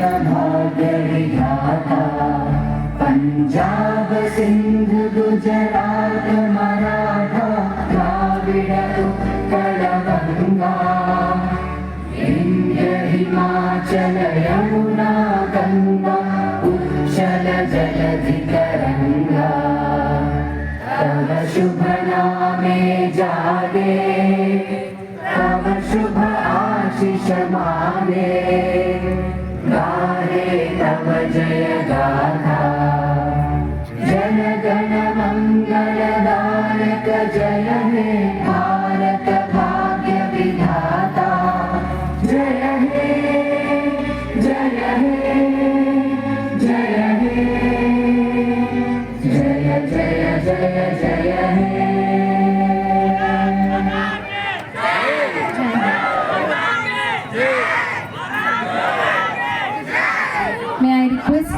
भाग्य विधाता पंजाब सिंध गुजरात मराठा द्राविड उत्कल गंगा विंध्य हिमाचल यमुना गंगा उच्चल जलधि तरंगा तव शुभ नामे जागे तव शुभ आशीष मांगे गाहे तव जय गाथा जन गण मंगलदायक जय हे भारत भाग्य विधाता जय हे जय हे जय हे जय जय जय जय हे। May I request